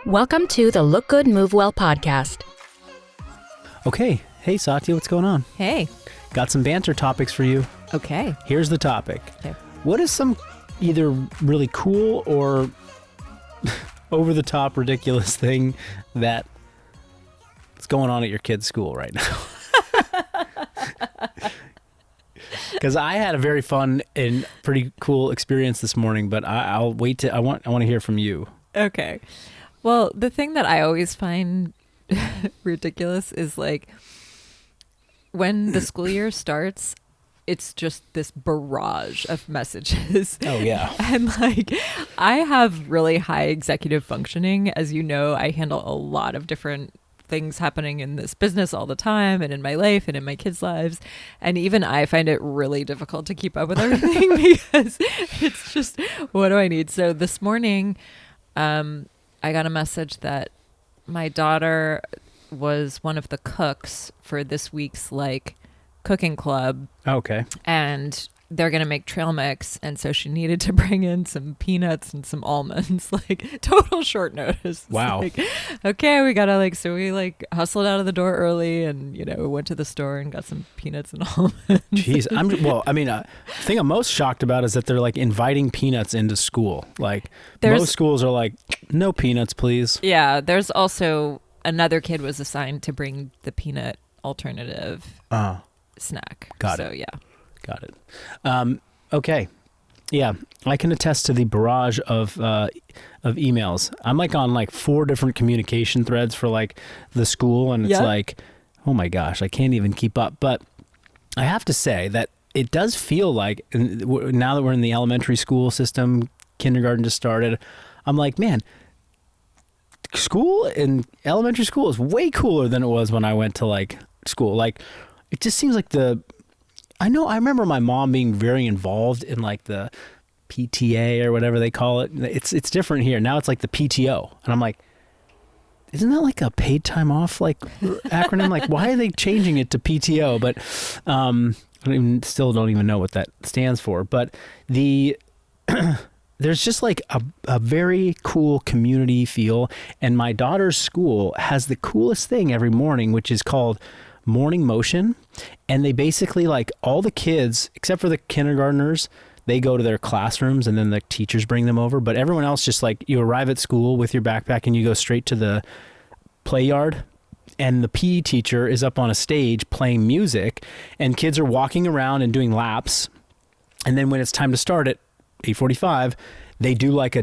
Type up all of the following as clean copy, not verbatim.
Welcome to the Look Good, Move Well podcast. Okay. Hey, Satya, what's going on? Hey. Got some banter topics for you. Okay. Here's the topic. Okay. What is some either really cool or over-the-top ridiculous thing that's going on at your kid's school right now? Because I had a very fun and pretty cool experience this morning, but I'll wait to. I want to hear from you. Okay. Well, the thing that I always find ridiculous is like when the school year starts, it's just this barrage of messages. Oh, yeah. And like, I have really high executive functioning. As you know, I handle a lot of different things happening in this business all the time and in my life and in my kids' lives. And even I find it really difficult to keep up with everything because it's just, what do I need? So this morning, I got a message that my daughter was one of the cooks for this week's like cooking club. Okay. And they're going to make trail mix. And so she needed to bring in some peanuts and some almonds, like total short notice. Wow. Like, okay, we got to like, so we like hustled out of the door early and, you know, went to the store and got some peanuts and almonds. Jeez. The thing I'm most shocked about is that they're like inviting peanuts into school. Like most schools are like, no peanuts, please. Yeah. There's also another kid was assigned to bring the peanut alternative snack. Got so, it. Yeah. Got it. Okay. Yeah, I can attest to the barrage of emails. I'm like on like 4 different communication threads for like the school, and it's like, oh my gosh, I can't even keep up. But I have to say that it does feel like, now that we're in the elementary school system, kindergarten just started, I'm like, man, school in elementary school is way cooler than it was when I went to like school. Like, it just seems like I remember my mom being very involved in like the PTA or whatever they call it. It's different here. Now it's like the PTO. And I'm like, isn't that like a paid time off like acronym? Like, why are they changing it to PTO? But still don't even know what that stands for. But there's just like a very cool community feel. And my daughter's school has the coolest thing every morning, which is called morning motion. And they basically, like, all the kids except for the kindergartners, they go to their classrooms and then the teachers bring them over, but everyone else just like, you arrive at school with your backpack and you go straight to the play yard, and the PE teacher is up on a stage playing music, and kids are walking around and doing laps. And then when it's time to start at 8:45, they do like a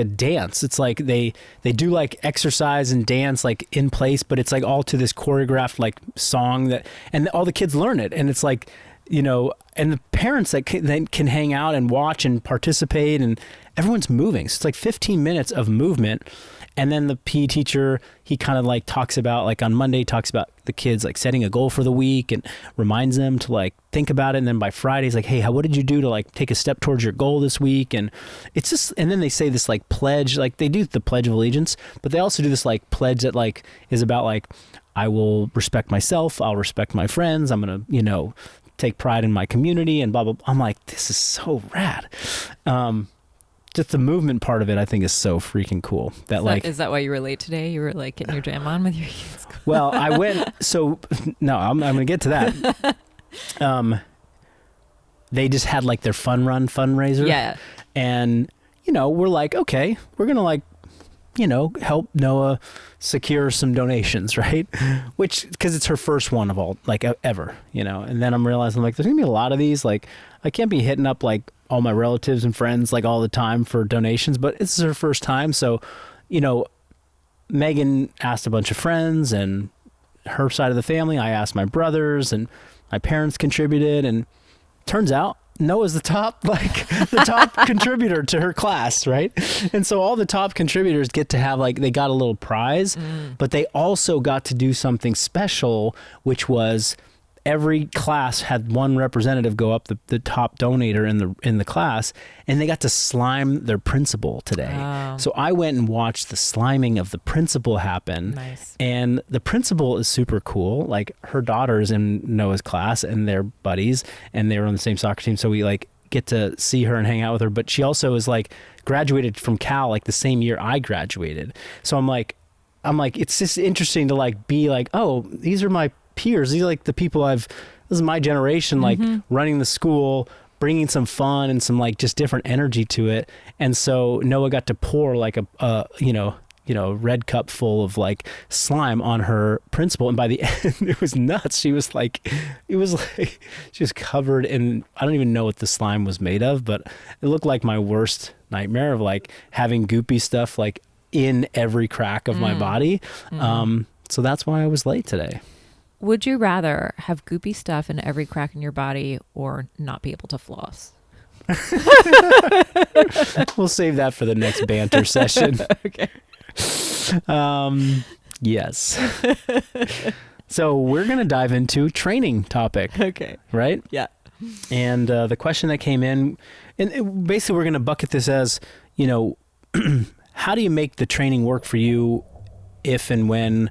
dance. It's like they do like exercise and dance like in place, but it's like all to this choreographed like song and all the kids learn it. And it's like, you know, and the parents that can hang out and watch and participate, and everyone's moving. So it's like 15 minutes of movement. And then the PE teacher, he kind of like talks about, like on Monday, talks about the kids like setting a goal for the week and reminds them to like think about it. And then by Friday, he's like, hey, what did you do to like take a step towards your goal this week? And it's just, and then they say this like pledge, like they do the Pledge of Allegiance, but they also do this like pledge that like is about like, I will respect myself. I'll respect my friends. I'm going to, you know, take pride in my community and blah, blah, blah. I'm like, this is so rad. Just the movement part of it, I think, is so freaking cool. Is that why you were late today? You were like getting your jam on with your kids? Well, I'm going to get to that. They just had like their fundraiser. Yeah. And, you know, we're like, okay, we're going to like, you know, help Noah secure some donations, right? Which, because it's her first one of all, like ever, you know. And then I'm realizing like, there's going to be a lot of these. Like, I can't be hitting up like all my relatives and friends like all the time for donations, but this is her first time. So, you know, Megan asked a bunch of friends and her side of the family. I asked my brothers, and my parents contributed, and turns out Noah's the top contributor to her class, right? And so all the top contributors get to have like, they got a little prize, but they also got to do something special, which was every class had one representative go up, the top donator in the class, and they got to slime their principal today. Wow. So I went and watched the sliming of the principal happen. Nice. And the principal is super cool. Like, her daughter's in Noah's class and they're buddies and they were on the same soccer team. So we like get to see her and hang out with her, but she also is like graduated from Cal like the same year I graduated. So I'm like, it's just interesting to like be like, oh, these are my peers. These are like the people this is my generation, like running the school, bringing some fun and some like just different energy to it. And so Noah got to pour like a red cup full of like slime on her principal. And by the end, it was nuts. She was like, she was covered in, I don't even know what the slime was made of, but it looked like my worst nightmare of like having goopy stuff like in every crack of my body. So that's why I was late today. Would you rather have goopy stuff in every crack in your body or not be able to floss? We'll save that for the next banter session. Okay. Yes. So we're going to dive into training topic. Okay. Right? Yeah. And the question that came in, and basically we're going to bucket this as, how do you make the training work for you if and when?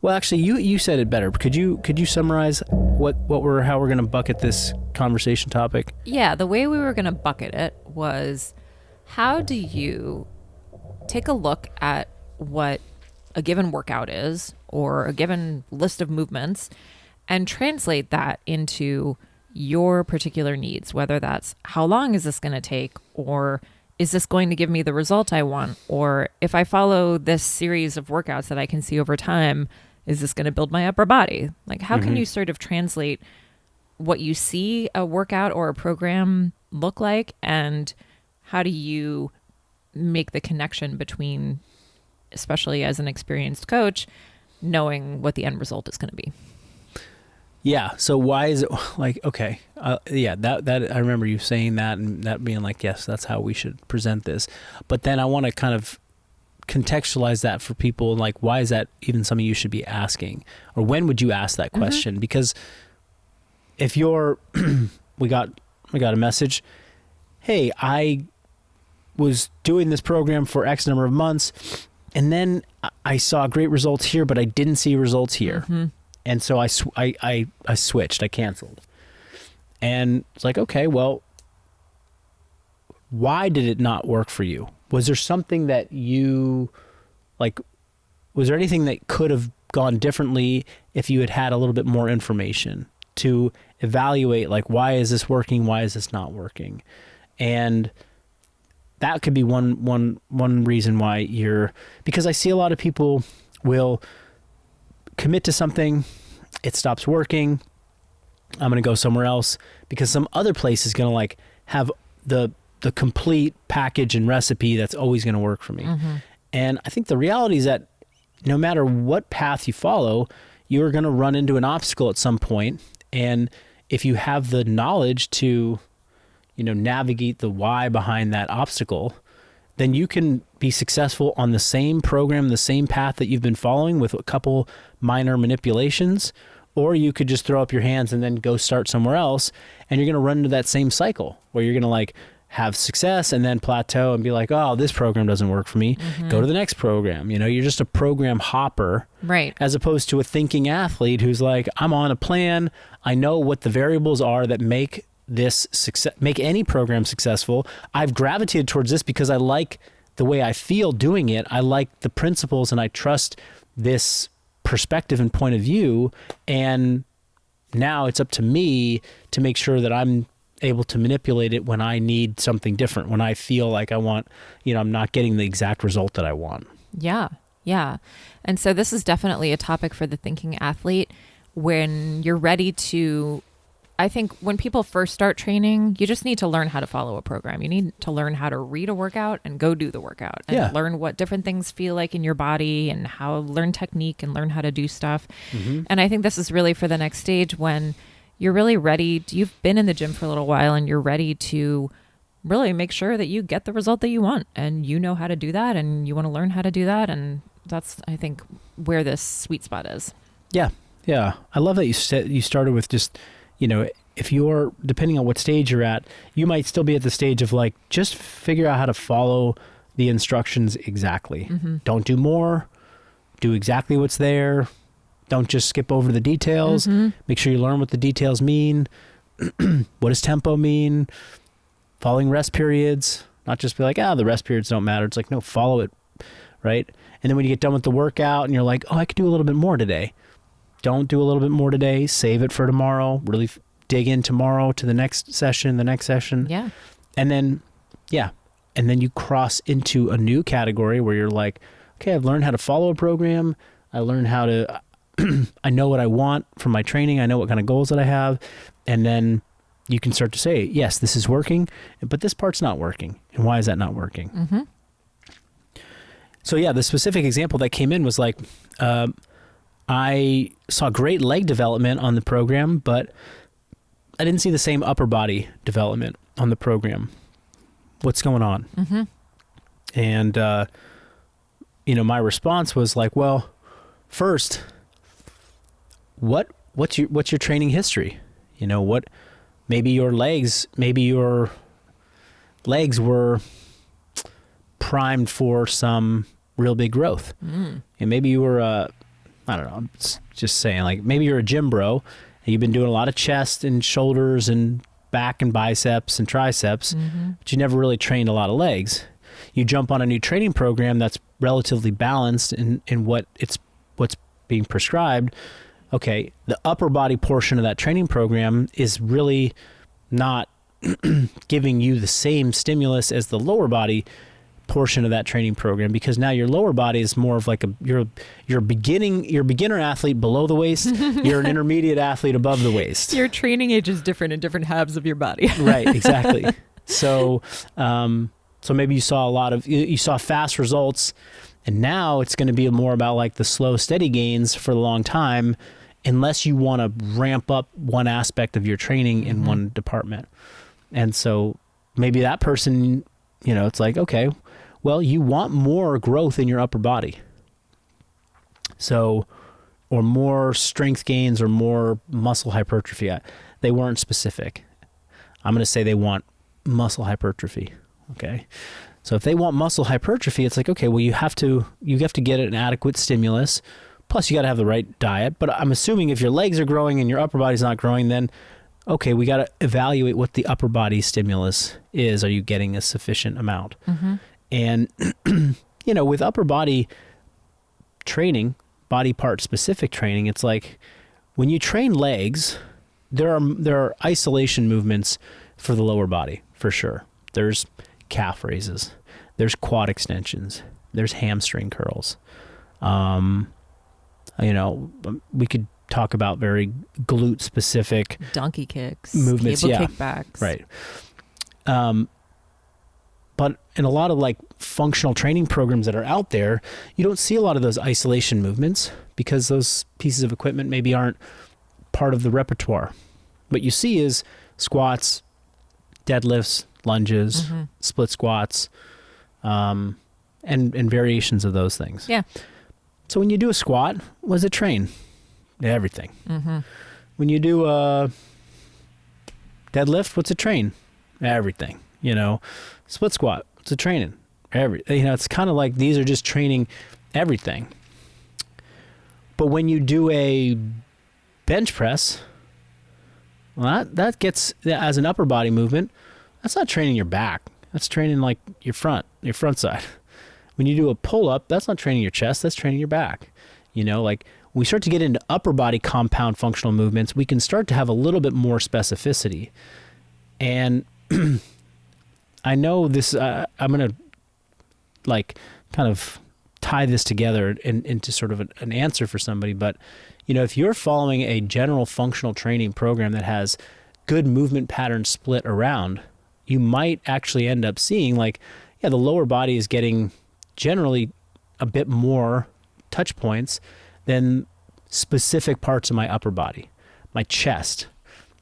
Well, actually, you said it better. Could you summarize how we're going to bucket this conversation topic? Yeah, the way we were going to bucket it was, how do you take a look at what a given workout is or a given list of movements and translate that into your particular needs, whether that's how long is this going to take, or is this going to give me the result I want, or if I follow this series of workouts that I can see over time, is this going to build my upper body? Like, how can you sort of translate what you see a workout or a program look like, and how do you make the connection between, especially as an experienced coach, knowing what the end result is going to be? Yeah. So why is it like, okay. That I remember you saying that and that being like, yes, that's how we should present this. But then I want to kind of contextualize that for people. Like, why is that even something you should be asking, or when would you ask that question? Because if you're, we got a message. Hey, I was doing this program for X number of months, and then I saw great results here, but I didn't see results here. And so I switched, I canceled. And it's like, okay, well, why did it not work for you? Was there something that was there anything that could have gone differently if you had had a little bit more information to evaluate, like, why is this working? Why is this not working? And that could be one reason why because I see a lot of people will commit to something, it stops working, I'm going to go somewhere else because some other place is going to like have the complete package and recipe that's always going to work for me. And I think the reality is that no matter what path you follow, you're going to run into an obstacle at some point. And if you have the knowledge to, navigate the why behind that obstacle, then you can be successful on the same program, the same path that you've been following with a couple minor manipulations, or you could just throw up your hands and then go start somewhere else. And you're going to run into that same cycle where you're going to like have success and then plateau and be like, oh, this program doesn't work for me. Go to the next program. You're just a program hopper, right? As opposed to a thinking athlete who's like, I'm on a plan. I know what the variables are that make any program successful. I've gravitated towards this because I like the way I feel doing it. I like the principles and I trust this perspective and point of view. And now it's up to me to make sure that I'm able to manipulate it when I need something different, when I feel like I want, I'm not getting the exact result that I want. Yeah. Yeah. And so this is definitely a topic for the thinking athlete when you're ready to, I think when people first start training, you just need to learn how to follow a program. You need to learn how to read a workout and go do the workout and learn what different things feel like in your body and learn technique and learn how to do stuff. And I think this is really for the next stage when you're really ready. You've been in the gym for a little while and you're ready to really make sure that you get the result that you want and you know how to do that and you want to learn how to do that. And that's, I think, where this sweet spot is. Yeah. Yeah. I love that you started with just, if you're, depending on what stage you're at, you might still be at the stage of like, just figure out how to follow the instructions exactly. Don't do more, do exactly what's there. Don't just skip over the details. Make sure you learn what the details mean. What does tempo mean? following rest periods, not just be like, the rest periods don't matter. It's like, no, follow it, right? And then when you get done with the workout and you're like, I could do a little bit more today. Don't do a little bit more today. Save it for tomorrow. Really dig in tomorrow to the next session. Yeah. And then, and then you cross into a new category where you're like, okay, I've learned how to follow a program. I learned how to, I know what I want from my training. I know what kind of goals that I have. And then you can start to say, yes, this is working, but this part's not working. And why is that not working? Mm-hmm. So the specific example that came in was like, I saw great leg development on the program, but I didn't see the same upper body development on the program. What's going on? Mm-hmm. And, my response was like, well, first, what's your training history? Maybe your legs were primed for some real big growth. And maybe you were, I don't know, I'm just saying, like, maybe you're a gym bro and you've been doing a lot of chest and shoulders and back and biceps and triceps, but you never really trained a lot of legs. You jump on a new training program that's relatively balanced in what's being prescribed. Okay, the upper body portion of that training program is really not giving you the same stimulus as the lower body portion of that training program, because now your lower body is more of like you're a beginner athlete below the waist. You're an intermediate athlete above the waist. Your training age is different in different halves of your body. Right, exactly. So maybe you saw fast results, and now it's going to be more about like the slow, steady gains for the long time, unless you want to ramp up one aspect of your training in one department. And so maybe that person, it's like, okay, well, you want more growth in your upper body. So, or more strength gains or more muscle hypertrophy. They weren't specific. I'm going to say they want muscle hypertrophy. Okay. So if they want muscle hypertrophy, it's like, okay, well, you have to get an adequate stimulus. Plus you got to have the right diet. But I'm assuming if your legs are growing and your upper body's not growing, then okay, we got to evaluate what the upper body stimulus is. Are you getting a sufficient amount? And, with upper body training, body part specific training, it's like when you train legs, there are isolation movements for the lower body, for sure. There's calf raises, there's quad extensions, there's hamstring curls. We could talk about very glute specific donkey kicks, movements, cable kickbacks. Right. But in a lot of like functional training programs that are out there, you don't see a lot of those isolation movements because those pieces of equipment maybe aren't part of the repertoire. What you see is squats, deadlifts, lunges, split squats, and variations of those things. Yeah. So when you do a squat, what does it train? Everything. When you do a deadlift, what's it train? Everything. Split squat, what's it training? It's kind of like these are just training everything. But when you do a bench press, well, that gets, as an upper body movement, that's not training your back. That's training like your front side. When you do a pull-up, that's not training your chest, that's training your back. Like when we start to get into upper body compound functional movements, we can start to have a little bit more specificity. And I know this, I'm going to like kind of tie this together into sort of an answer for somebody. But, if you're following a general functional training program that has good movement patterns split around, you might actually end up seeing like, the lower body is getting generally a bit more touch points than specific parts of my upper body, my chest.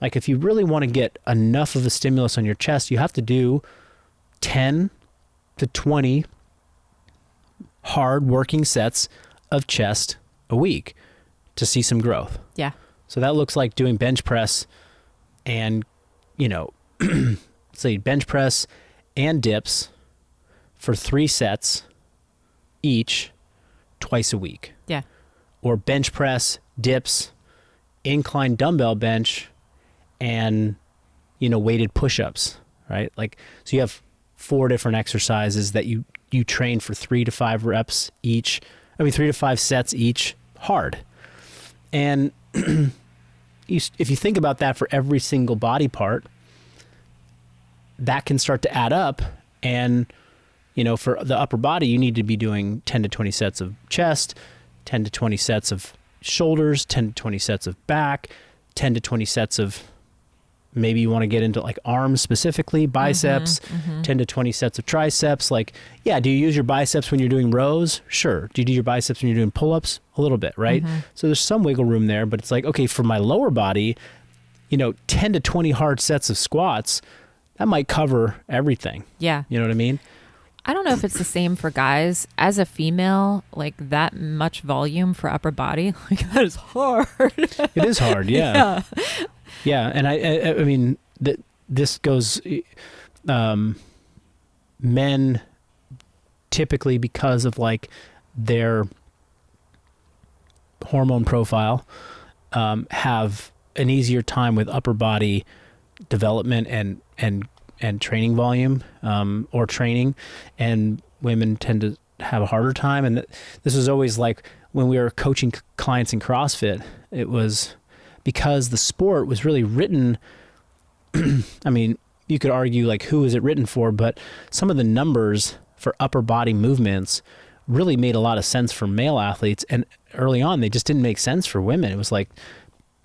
Like if you really want to get enough of a stimulus on your chest, you have to do 10 to 20 hard working sets of chest a week to see some growth. Yeah. So that looks like doing bench press and, say bench press and dips for 3 sets each twice a week. Yeah. Or bench press, dips, incline dumbbell bench, and, weighted push-ups, right? Like, so you have 4 different exercises that you train for 3 to 5 reps each. 3 to 5 sets each, hard. And if you think about that for every single body part, that can start to add up. And, for the upper body, you need to be doing 10 to 20 sets of chest, 10 to 20 sets of shoulders, 10 to 20 sets of back, 10 to 20 sets of, maybe you want to get into like arms specifically, biceps, 10 to 20 sets of triceps. Like, yeah, do you use your biceps when you're doing rows? Sure. Do you do your biceps when you're doing pull-ups? A little bit, right? So there's some wiggle room there, but it's like, okay, for my lower body, 10 to 20 hard sets of squats, that might cover everything. Yeah. You know what I mean? I don't know if it's the same for guys. As a female, like that much volume for upper body, like that is hard. It is hard, yeah. Yeah, and I mean, this goes, men typically, because of like their hormone profile, have an easier time with upper body development and training volume, or training, and women tend to have a harder time. And this was always like when we were coaching clients in CrossFit, it was because the sport was really written. I mean, you could argue like who is it written for, but some of the numbers for upper body movements really made a lot of sense for male athletes. And early on, they just didn't make sense for women. It was like,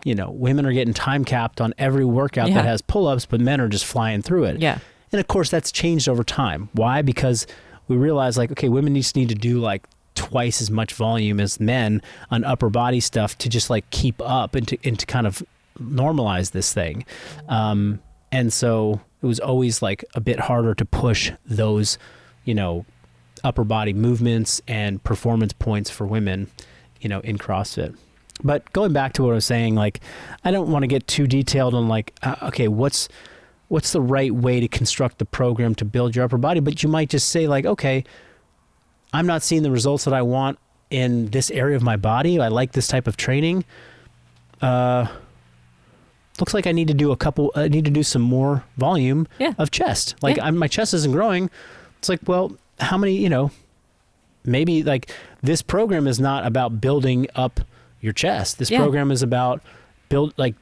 women are getting time capped on every workout that has pull-ups, but men are just flying through it. Yeah. And of course that's changed over time. Why? Because we realized like, okay, women just need to do like twice as much volume as men on upper body stuff to just like keep up and to kind of normalize this thing. And so it was always like a bit harder to push those, upper body movements and performance points for women, in CrossFit. But going back to what I was saying, like, I don't want to get too detailed on like, okay, what's the right way to construct the program to build your upper body? But you might just say like, okay, I'm not seeing the results that I want in this area of my body. I like this type of training. Looks like I need to do some more volume of chest. Like my chest isn't growing. It's like, well, how many, maybe like this program is not about building up your chest. This program is about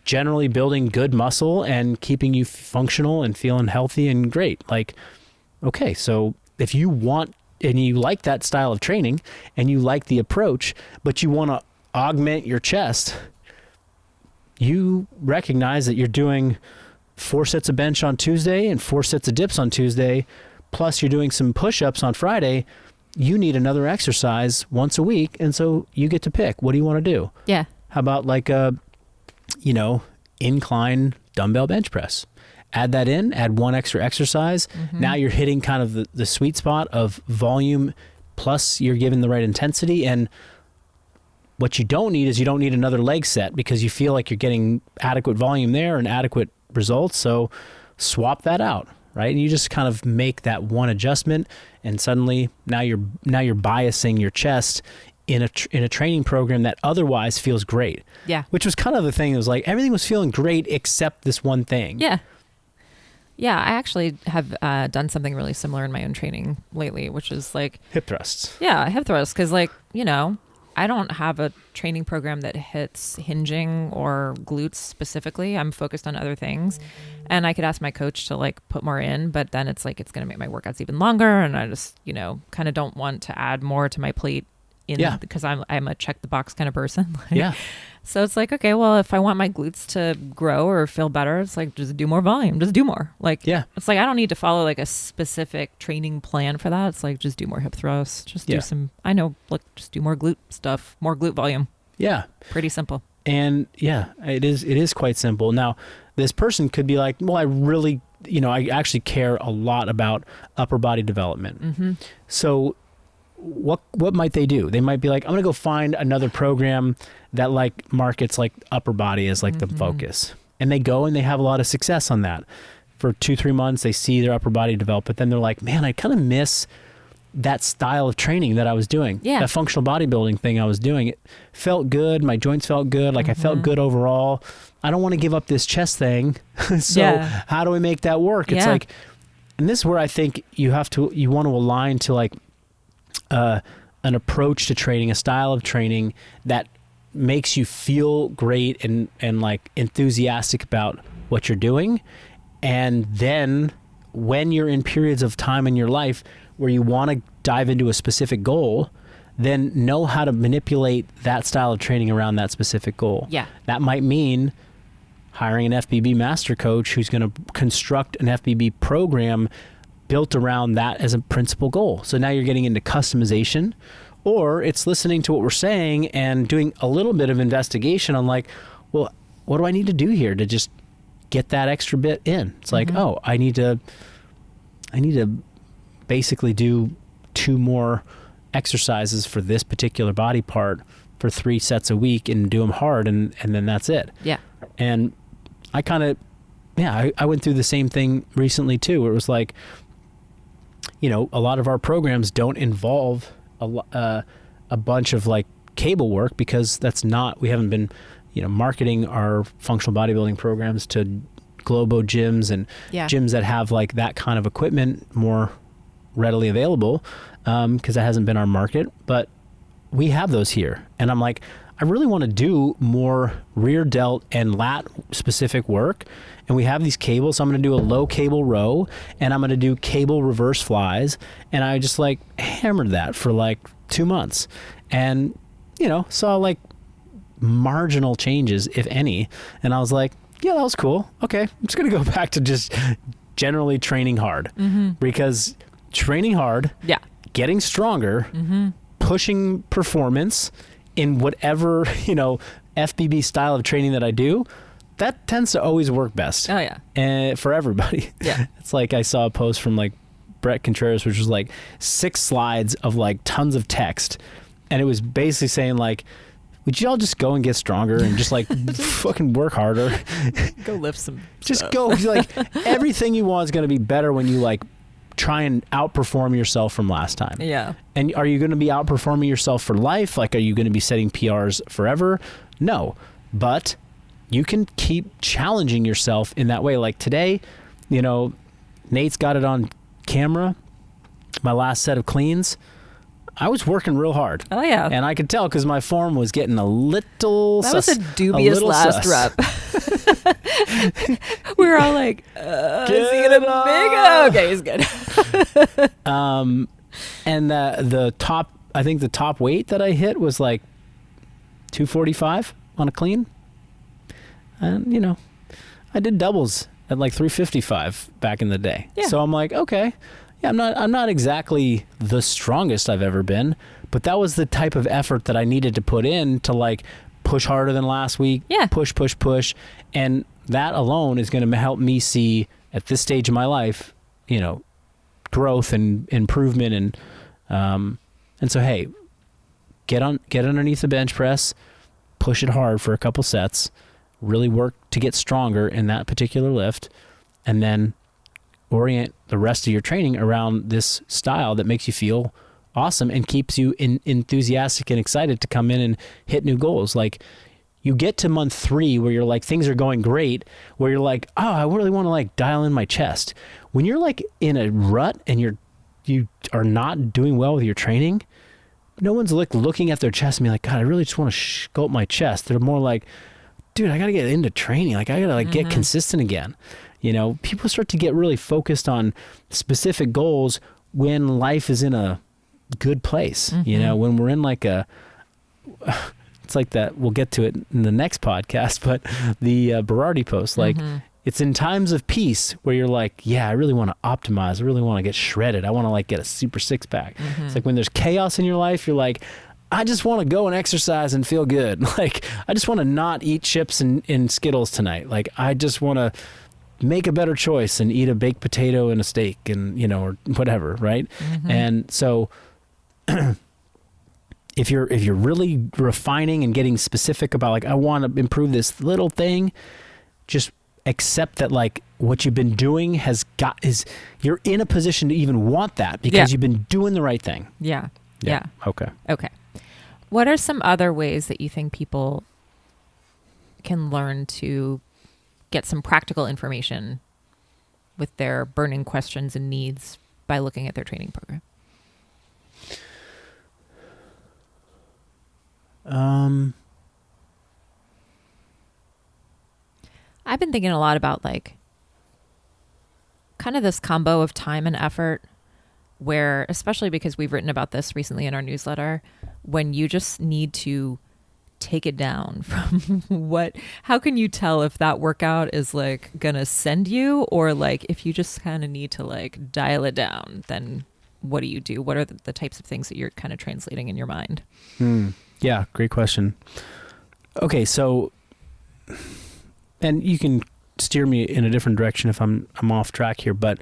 generally building good muscle and keeping you functional and feeling healthy and great. Like, okay, so if you want and you like that style of training and you like the approach, but you want to augment your chest, you recognize that you're doing 4 sets of bench on Tuesday and 4 sets of dips on Tuesday, plus you're doing some push-ups on Friday. You need another exercise once a week, and so you get to pick. What do you want to do? Yeah. How about like a, incline dumbbell bench press? Add that in, add 1 extra exercise. Now you're hitting kind of the sweet spot of volume, plus you're giving the right intensity. And what you don't need is you don't need another leg set because you feel like you're getting adequate volume there and adequate results. So swap that out. Right. And you just kind of make that one adjustment, and suddenly now you're biasing your chest in a training program that otherwise feels great. Yeah. Which was kind of the thing. It was like everything was feeling great except this one thing. Yeah. Yeah. I actually have done something really similar in my own training lately, which is like hip thrusts. Yeah. Hip thrusts. Cause like, I don't have a training program that hits hinging or glutes specifically. I'm focused on other things. And I could ask my coach to like put more in, but then it's like, it's going to make my workouts even longer. And I just, kind of don't want to add more to my plate because I'm a check the box kind of person. So it's like, okay, well, if I want my glutes to grow or feel better, it's like, just do more volume, just do more. Like, it's like, I don't need to follow like a specific training plan for that. It's like, just do more hip thrusts, just do some, just do more glute stuff, more glute volume. Yeah. Pretty simple. And it is quite simple. Now, this person could be like, well, I really, I actually care a lot about upper body development. So what might they do? They might be like, I'm going to go find another program that like markets like upper body as like the focus. And they go and they have a lot of success on that. For 2-3 months, they see their upper body develop, but then they're like, man, I kind of miss that style of training that I was doing. Yeah. That functional bodybuilding thing I was doing. It felt good. My joints felt good. Like I felt good overall. I don't want to give up this chest thing. So how do we make that work? It's like, and this is where I think you want to align to like an approach to training, a style of training that makes you feel great and like enthusiastic about what you're doing. And then when you're in periods of time in your life where you want to dive into a specific goal, then know how to manipulate that style of training around that specific goal. Yeah. That might mean hiring an FBB master coach who's going to construct an FBB program built around that as a principal goal. So now you're getting into customization, or it's listening to what we're saying and doing a little bit of investigation on like, well, what do I need to do here to just get that extra bit in? It's like, oh, I need to basically do 2 more exercises for this particular body part for 3 sets a week and do them hard, and then that's it. Yeah. And I kind of, I went through the same thing recently too, where it was like, you know, a lot of our programs don't involve a bunch of like cable work, because we haven't been, you know, marketing our functional bodybuilding programs to Globo gyms and gyms that have like that kind of equipment more readily available, because that hasn't been our market. But we have those here, and I'm like, I really want to do more rear delt and lat specific work, and we have these cables. So I'm going to do a low cable row, and I'm going to do cable reverse flies, and I just like hammered that for like 2 months, and you know, saw like marginal changes, if any, and I was like, yeah, that was cool. Okay, I'm just going to go back to just generally training hard, because training hard, getting stronger, pushing performance in whatever, you know, FBB style of training that I do, that tends to always work best. Oh yeah. And for everybody. Yeah. It's like I saw a post from like Brett Contreras, which was like 6 slides of like tons of text, and it was basically saying like, would you all just go and get stronger and just like fucking work harder? Go lift some Just stuff. go. Like everything you want is going to be better when you like try and outperform yourself from last time. Yeah. And are you going to be outperforming yourself for life? Like, are you going to be setting PRs forever? No. But you can keep challenging yourself in that way. Like today, you know, Nate's got it on camera. My last set of cleans, I was working real hard. Oh yeah. And I could tell because my form was getting a little That was a dubious last rep. We were all like, is he gonna big? Okay, he's good. And the top, I think the top weight that I hit was like 245 on a clean. And, you know, I did doubles at like 355 back in the day. Yeah. So I'm like, okay, yeah, I'm not exactly the strongest I've ever been, but that was the type of effort that I needed to put in to like push harder than last week. Yeah. Push. And that alone is going to help me see at this stage of my life, you know, growth and improvement. And so, hey, get underneath the bench press, push it hard for a couple sets, really work to get stronger in that particular lift, and then orient the rest of your training around this style that makes you feel awesome and keeps you enthusiastic and excited to come in and hit new goals. Like you get to month 3 where you're like, things are going great, where you're like, oh, I really want to like dial in my chest. When you're like in a rut and you are not doing well with your training, no one's like looking at their chest and be like, God, I really just want to sculpt my chest. They're more like, dude, I got to get into training. Like I got to like get consistent again. You know, people start to get really focused on specific goals when life is in a good place. You know, when we're in like it's like that, we'll get to it in the next podcast, but the Berardi post, like it's in times of peace where you're like, yeah, I really want to optimize. I really want to get shredded. I want to like get a super 6-pack. It's like when there's chaos in your life, you're like, I just want to go and exercise and feel good. Like, I just want to not eat chips and Skittles tonight. Like, I just want to make a better choice and eat a baked potato and a steak and, you know, or whatever. Right. And so if you're really refining and getting specific about like, I want to improve this little thing, just accept that like what you've been doing you're in a position to even want that because you've been doing the right thing. Yeah. Okay. What are some other ways that you think people can learn to get some practical information with their burning questions and needs by looking at their training program? I've been thinking a lot about like kind of this combo of time and effort where, especially because we've written about this recently in our newsletter, when you just need to take it down from how can you tell if that workout is like gonna send you, or like if you just kind of need to like dial it down, then what do you do? What are the types of things that you're kind of translating in your mind? Yeah, great question. Okay, so, and you can steer me in a different direction if I'm off track here, but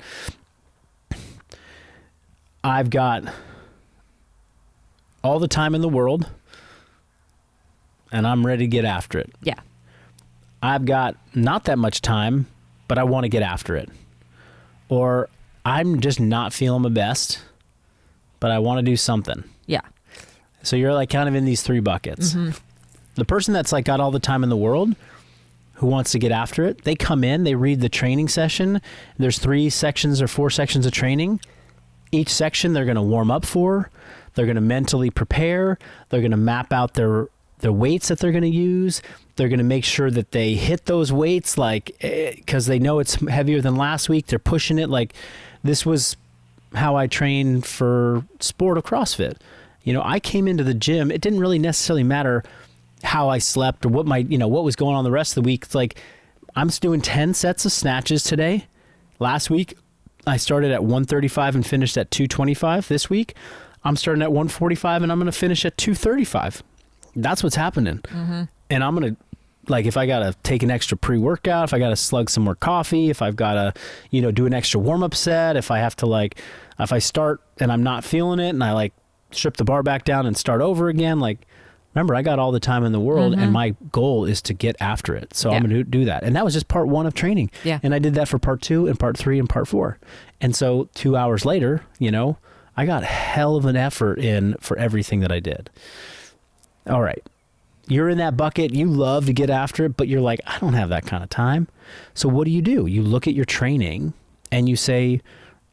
I've got all the time in the world and I'm ready to get after it. Yeah. I've got not that much time, but I want to get after it. Or I'm just not feeling my best, but I want to do something. Yeah. So you're like kind of in these three buckets. Mm-hmm. The person that's like got all the time in the world, who wants to get after it, they come in, they read the training session. There's 3 sections or 4 sections of training. Each section they're going to warm up for. They're going to mentally prepare. They're going to map out their weights that they're going to use. They're going to make sure that they hit those weights, like, because they know it's heavier than last week. They're pushing it. Like, this was how I trained for sport of CrossFit. You know, I came into the gym. It didn't really necessarily matter how I slept or what what was going on the rest of the week. It's like, I'm just doing 10 sets of snatches today. Last week, I started at 135 and finished at 225. This week, I'm starting at 145 and I'm going to finish at 235. That's what's happening. Mm-hmm. And I'm going to, like, if I got to take an extra pre-workout, if I got to slug some more coffee, if I've got to, do an extra warm-up set, if I have to, like, if I start and I'm not feeling it and I, like, strip the bar back down and start over again, like, remember, I got all the time in the world, and my goal is to get after it. So I'm going to do that. And that was just part 1 of training. Yeah. And I did that for part 2 and part 3 and part 4. And so 2 hours later, I got hell of an effort in for everything that I did. All right. You're in that bucket. You love to get after it, but you're like, I don't have that kind of time. So what do? You look at your training and you say,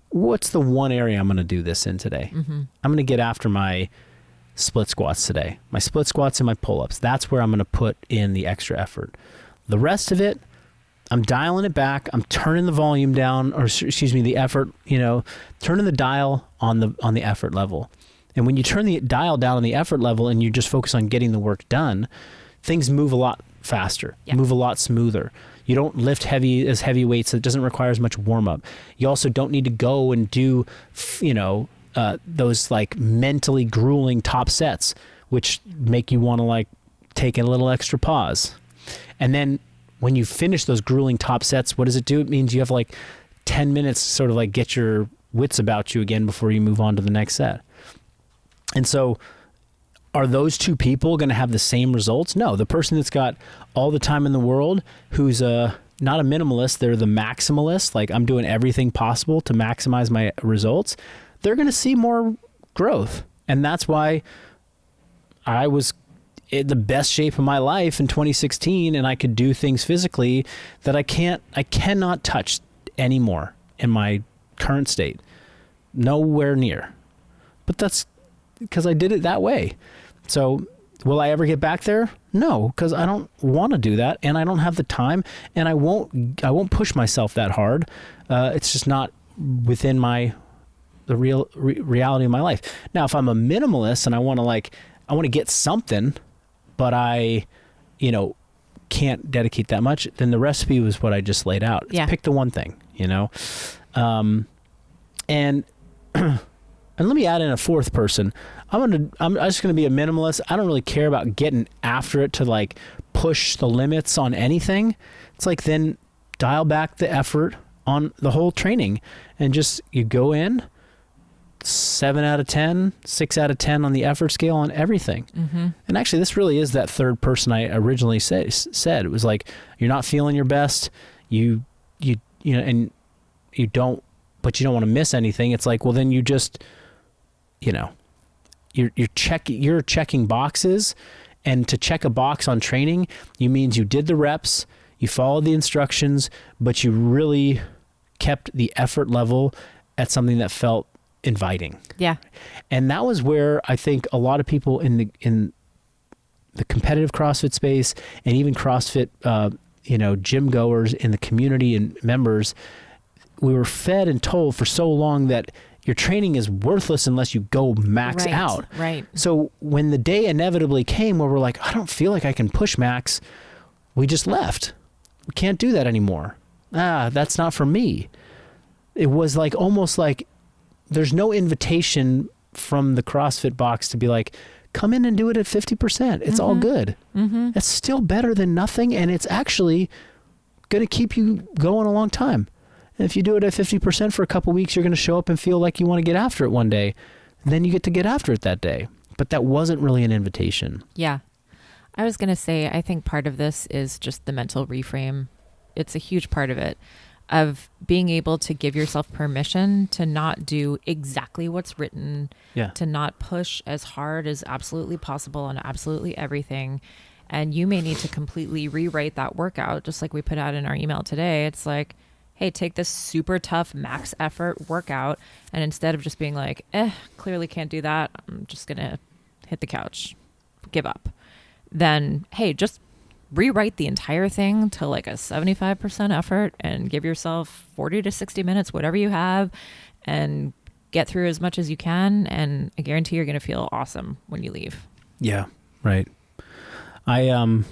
what's the one area I'm going to do this in today? Mm-hmm. I'm going to get after my split squats today. My split squats and my pull-ups. That's where I'm going to put in the extra effort. The rest of it, I'm dialing it back. I'm turning the volume down, or excuse me, the effort, turning the dial on the effort level. And when you turn the dial down on the effort level and you just focus on getting the work done, things move a lot faster, move a lot smoother. You don't lift heavy weights. It doesn't require as much warm up. You also don't need to go and do, those like mentally grueling top sets, which make you want to like take a little extra pause. And then when you finish those grueling top sets, what does it do? It means you have like 10 minutes to sort of like get your wits about you again before you move on to the next set. And so are those two people going to have the same results? No, the person that's got all the time in the world, who's not a minimalist, they're the maximalist, like I'm doing everything possible to maximize my results, they're going to see more growth. And that's why I was in the best shape of my life in 2016, and I could do things physically that I cannot touch anymore in my current state. Nowhere near. But that's because I did it that way. So will I ever get back there? No, because I don't want to do that, and I don't have the time, and I won't push myself that hard. It's just not within the real reality of my life. Now, if I'm a minimalist and I want to get something, but I, can't dedicate that much, then the recipe was what I just laid out. It's pick the one thing, and let me add in a fourth person. I'm just gonna be a minimalist. I don't really care about getting after it to like push the limits on anything. It's like, then dial back the effort on the whole training and just, you go in 7 out of 10, 6 out of 10 on the effort scale on everything. Mm-hmm. And actually, this really is that third person I originally said. It was like, you're not feeling your best. And you don't want to miss anything. It's like, well, then you just, you're checking boxes, and to check a box on training, means you did the reps, you followed the instructions, but you really kept the effort level at something that felt inviting. Yeah. And that was where I think a lot of people in the competitive CrossFit space and even CrossFit, gym goers in the community and members, we were fed and told for so long that your training is worthless unless you go max out. Right. So when the day inevitably came where we're like, I don't feel like I can push max, we just left. We can't do that anymore. That's not for me. It was like almost like there's no invitation from the CrossFit box to be like, come in and do it at 50%. It's all good. Mm-hmm. It's still better than nothing, and it's actually going to keep you going a long time. And if you do it at 50% for a couple weeks, you're going to show up and feel like you want to get after it one day. And then you get to get after it that day. But that wasn't really an invitation. Yeah. I was going to say, I think part of this is just the mental reframe. It's a huge part of it, of being able to give yourself permission to not do exactly what's written, to not push as hard as absolutely possible on absolutely everything. And you may need to completely rewrite that workout, just like we put out in our email today. It's like, hey, take this super tough max effort workout, and instead of just being like, clearly can't do that, I'm just going to hit the couch, give up. Then, hey, just rewrite the entire thing to like a 75% effort and give yourself 40 to 60 minutes, whatever you have, and get through as much as you can. And I guarantee you're going to feel awesome when you leave. Yeah, right. There's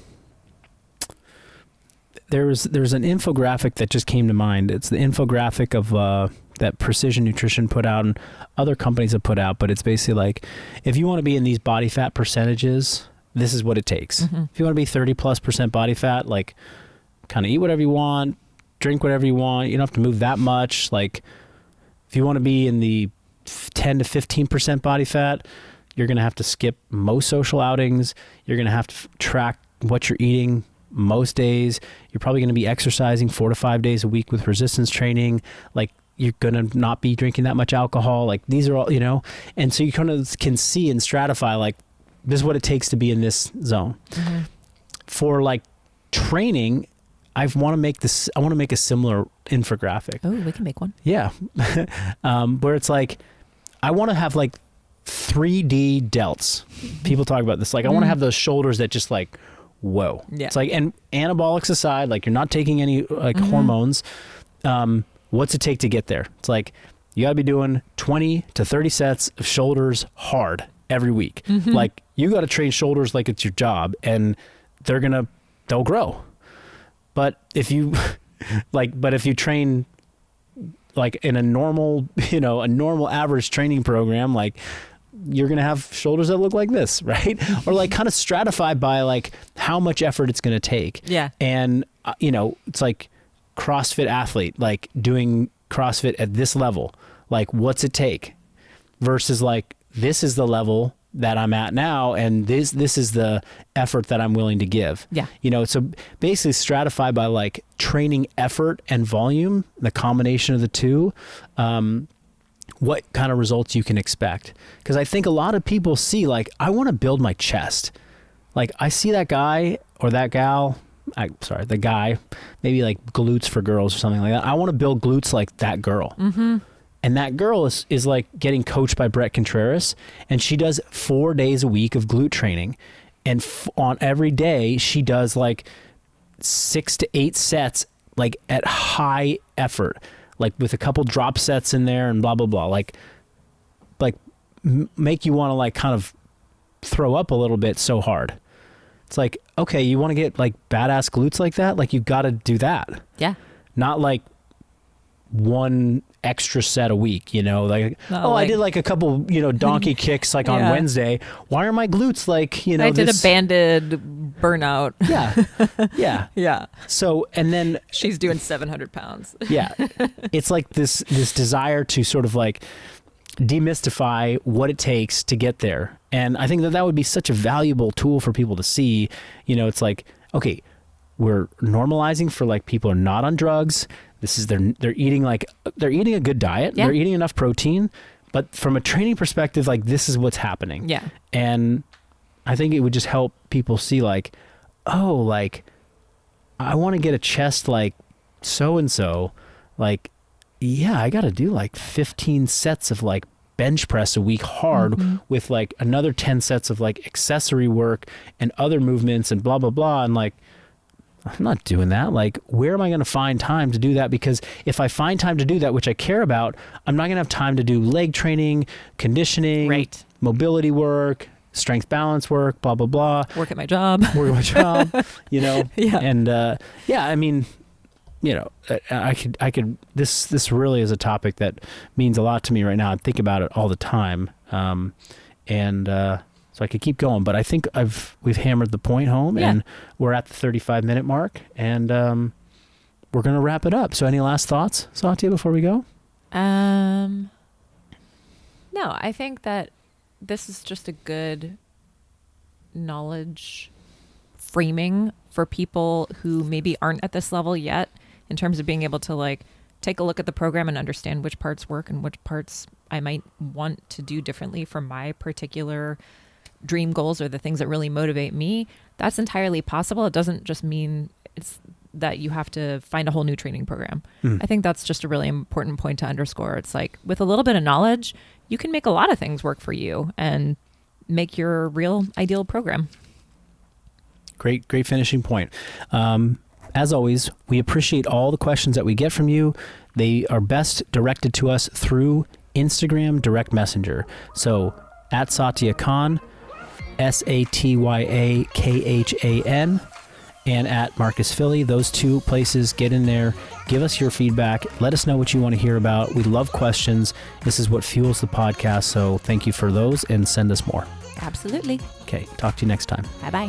an infographic that just came to mind. It's the infographic of that Precision Nutrition put out and other companies have put out, but it's basically like, if you want to be in these body fat percentages, this is what it takes. Mm-hmm. If you want to be 30+% body fat, like kind of eat whatever you want, drink whatever you want. You don't have to move that much. Like if you want to be in the 10 to 15% body fat, you're going to have to skip most social outings. You're going to have to track what you're eating most days. You're probably going to be exercising 4 to 5 days a week with resistance training. Like you're going to not be drinking that much alcohol. Like these are all, and so you kind of can see and stratify like, this is what it takes to be in this zone. Mm-hmm. For like training, I want to make a similar infographic. Oh, we can make one. Yeah. Where it's like, I want to have like 3D delts. People talk about this. Like I want to have those shoulders that just like, whoa. Yeah. It's like, and anabolics aside, like you're not taking any like hormones. What's it take to get there? It's like, you got to be doing 20 to 30 sets of shoulders hard every week. Mm-hmm. Like you got to train shoulders like it's your job, and they'll grow. But if you if you train like in a normal, a normal average training program, like you're going to have shoulders that look like this, right? Or like kind of stratified by like how much effort it's going to take. Yeah. And it's like CrossFit athlete, like doing CrossFit at this level, like what's it take versus like, this is the level that I'm at now, and this is the effort that I'm willing to give. Yeah. So basically stratified by like training effort and volume, the combination of the two, what kind of results you can expect. Because I think a lot of people see like, I want to build my chest. Like I see that guy or that gal, the guy, maybe like glutes for girls or something like that. I want to build glutes like that girl. Mm-hmm. And that girl is like getting coached by Brett Contreras, and she does 4 days a week of glute training. And on every day, she does like 6 to 8 sets, like at high effort, like with a couple drop sets in there and blah, blah, blah. Like make you want to like kind of throw up a little bit so hard. It's like, okay, you want to get like badass glutes like that? Like you got to do that. Yeah. Not like one extra set a week, like, I did like a couple, donkey kicks like on Wednesday. Why are my glutes like, I did a banded burnout. Yeah. Yeah. Yeah. So, and then she's doing 700 pounds. Yeah. It's like this desire to sort of like demystify what it takes to get there. And I think that would be such a valuable tool for people to see. It's like, okay, we're normalizing for like people are not on drugs. This is they're eating a good diet. Yeah. They're eating enough protein, but from a training perspective, like this is what's happening. Yeah. And I think it would just help people see like, oh, like I want to get a chest like so-and-so, like yeah, I got to do like 15 sets of like bench press a week hard with like another 10 sets of like accessory work and other movements and blah, blah, blah. And like, I'm not doing that. Like, where am I going to find time to do that? Because if I find time to do that, which I care about, I'm not going to have time to do leg training, conditioning, Right. mobility work, strength balance work, blah, blah, blah. Work at my job. Work at my job, you know? Yeah. And, yeah, I mean, you know, I could, this really is a topic that means a lot to me right now. I think about it all the time. So I could keep going, but I think we've hammered the point home, and we're at the 35-minute mark, and we're going to wrap it up. So any last thoughts, Satya, before we go? No, I think that this is just a good knowledge framing for people who maybe aren't at this level yet, in terms of being able to like take a look at the program and understand which parts work and which parts I might want to do differently for my particular dream goals or the things that really motivate me. That's entirely possible. It doesn't just mean it's that you have to find a whole new training program. I think that's just a really important point to underscore. It's like with a little bit of knowledge, you can make a lot of things work for you and make your real ideal program. Great finishing point. As always, we appreciate all the questions that we get from you. They are best directed to us through Instagram direct messenger. So at Satya Khan, SatyaKhan, and at Marcus Philly. Those two places, get in there, give us your feedback, let us know what you want to hear about. We love questions. This is what fuels the podcast. So thank you for those, and send us more. Absolutely. Okay, talk to you next time. Bye-bye.